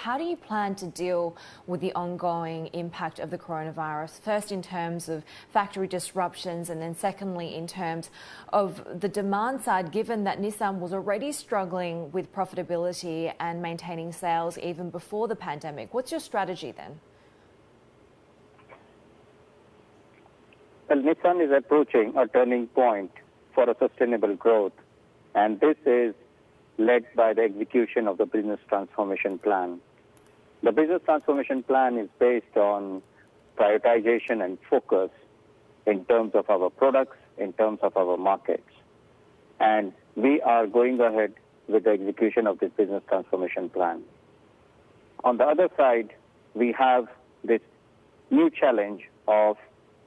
How do you plan to deal with the ongoing impact of the coronavirus? First, in terms of factory disruptions, and then secondly, in terms of the demand side, given that Nissan was already struggling with profitability and maintaining sales even before the pandemic. What's your strategy then? Well, Nissan is approaching a turning point for a sustainable growth, and this is led by the execution of the business transformation plan. The business transformation plan is based on prioritization and focus in terms of our products, in terms of our markets. And we are going ahead with the execution of this business transformation plan. On the other side, we have this new challenge of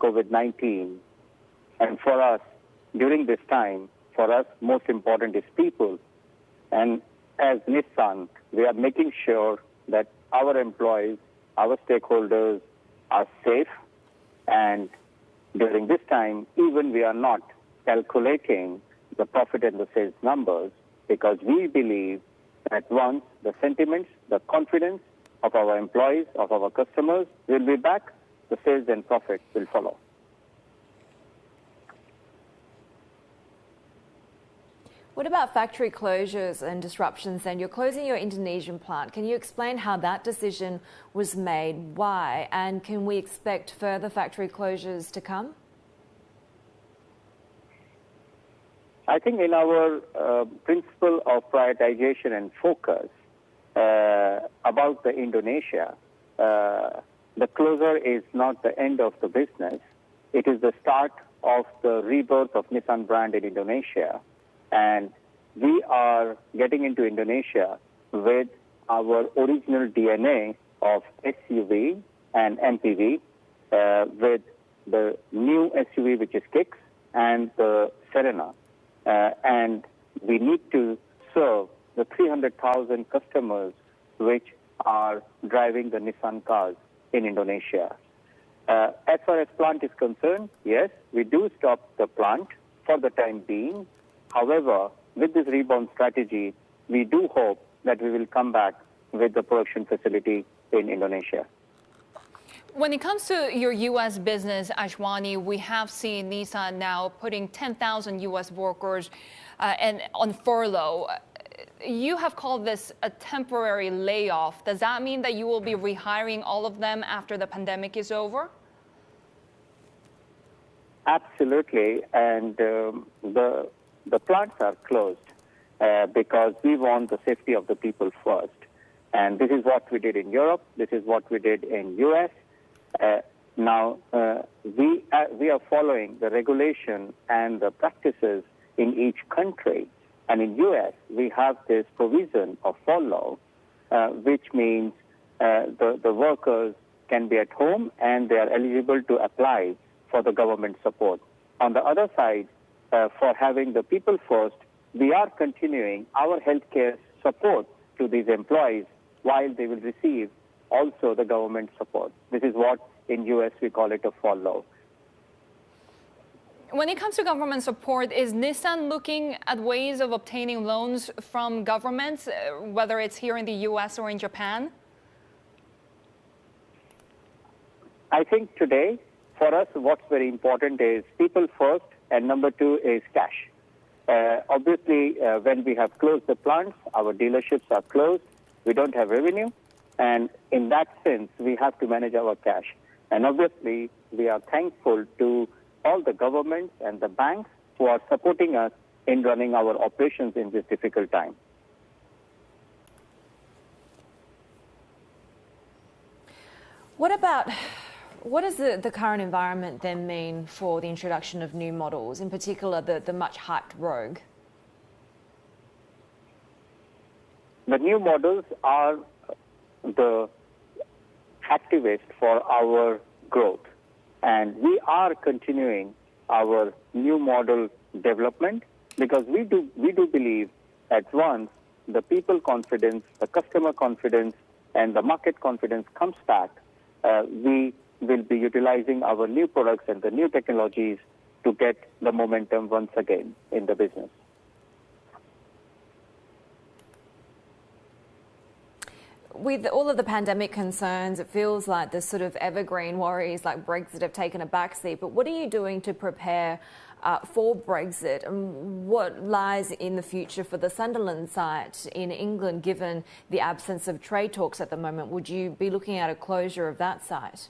COVID-19. And for us, during this time, for us, most important is people. And as Nissan, we are making sure that our employees, our stakeholders are safe. And during this time, even we are not calculating the profit and the sales numbers, because we believe that once the sentiments, the confidence of our employees, of our customers will be back, the sales and profit will follow. What about factory closures and disruptions then? You're closing your Indonesian plant. Can you explain how that decision was made, why, and can we expect further factory closures to come? I think in our principle of prioritization and focus about the Indonesia, the closure is not the end of the business. It is the start of the rebirth of Nissan brand in Indonesia. And we are getting into Indonesia with our original DNA of SUV and MPV, with the new SUV, which is Kicks, and the Serena. And we need to serve the 300,000 customers which are driving the Nissan cars in Indonesia. As far as plant is concerned, yes, we do stop the plant for the time being. However, with this rebound strategy, we do hope that we will come back with the production facility in Indonesia. When it comes to your U.S. business, Ashwani, we have seen Nissan now putting 10,000 U.S. workers and on furlough. You have called this a temporary layoff. Does that mean that you will be rehiring all of them after the pandemic is over? Absolutely, and the plants are closed because we want the safety of the people first. And this is what we did in Europe. This is what we did in U.S. Now, we are following the regulation and the practices in each country. And in U.S., we have this provision of furlough, which means the workers can be at home and they are eligible to apply for the government support. On the other side, for having the people first, we are continuing our healthcare support to these employees while they will receive also the government support. This is what in U.S. we call it a furlough. When it comes to government support, is Nissan looking at ways of obtaining loans from governments, whether it's here in the U.S. or in Japan? I think today, for us, what's very important is people first, and number two is cash. Obviously, when we have closed the plants, our dealerships are closed, we don't have revenue, and in that sense, we have to manage our cash. And obviously, we are thankful to all the governments and the banks who are supporting us in running our operations in this difficult time. What does the current environment then mean for the introduction of new models, in particular the much hyped Rogue? The new models are the activist for our growth. And we are continuing our new model development because we do believe that once the people confidence, the customer confidence, and the market confidence comes back, we will be utilizing our new products and the new technologies to get the momentum once again in the business. with all of the pandemic concerns, it feels like the sort of evergreen worries like Brexit have taken a backseat. But what are you doing to prepare for Brexit, and what lies in the future for the Sunderland site in England, given the absence of trade talks at the moment? Would you be looking at a closure of that site?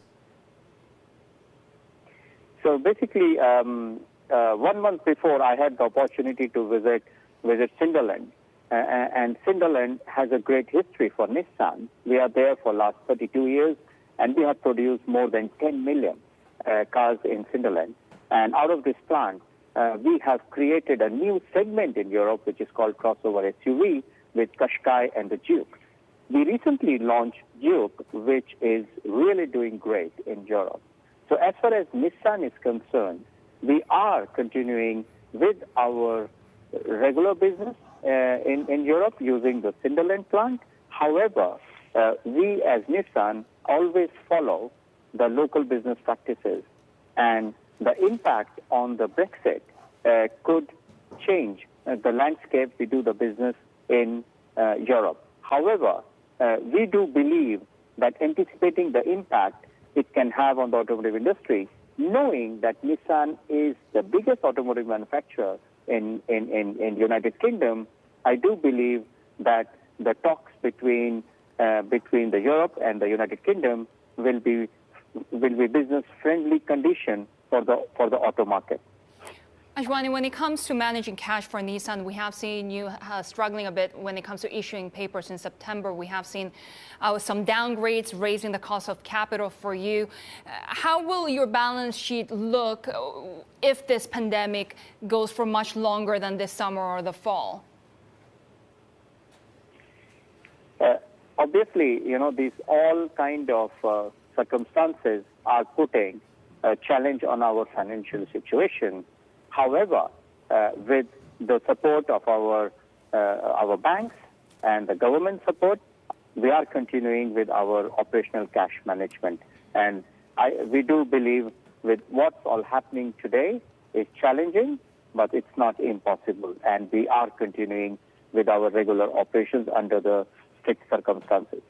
So basically, 1 month before, I had the opportunity to visit Sunderland. And Sunderland has a great history for Nissan. We are there for the last 32 years, and we have produced more than 10 million cars in Sunderland. And out of this plant, we have created a new segment in Europe, which is called crossover SUV, with Qashqai and the Juke. We recently launched Juke, which is really doing great in Europe. So as far as Nissan is concerned, we are continuing with our regular business in Europe using the Sunderland plant. However, we as Nissan always follow the local business practices, and the impact on the Brexit could change the landscape we do the business in Europe. However, we do believe that anticipating the impact it can have on the automotive industry, knowing that Nissan is the biggest automotive manufacturer in United Kingdom, I do believe that the talks between the Europe and the United Kingdom will be business friendly condition for the auto market. Ashwani, when it comes to managing cash for Nissan, we have seen you struggling a bit when it comes to issuing papers in September. We have seen some downgrades, raising the cost of capital for you. How will your balance sheet look if this pandemic goes for much longer than this summer or the fall? Obviously, these all kind of circumstances are putting a challenge on our financial situation. However, with the support of our banks and the government support, we are continuing with our operational cash management. And we do believe with what's all happening today is challenging, but it's not impossible. And we are continuing with our regular operations under the strict circumstances.